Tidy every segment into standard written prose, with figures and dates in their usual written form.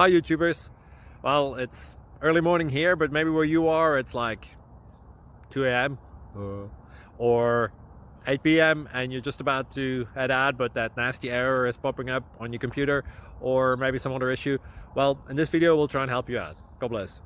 Hi YouTubers. Well, it's early morning here, but maybe where you are it's like 2 a.m. or 8 p.m. and you're just about to head out, but that nasty error is popping up on your computer, or maybe some other issue. Well, in this video we'll try and help you out. God bless.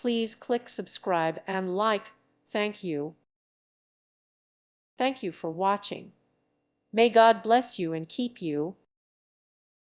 Please click subscribe and like. Thank you. Thank you for watching. May God bless you and keep you.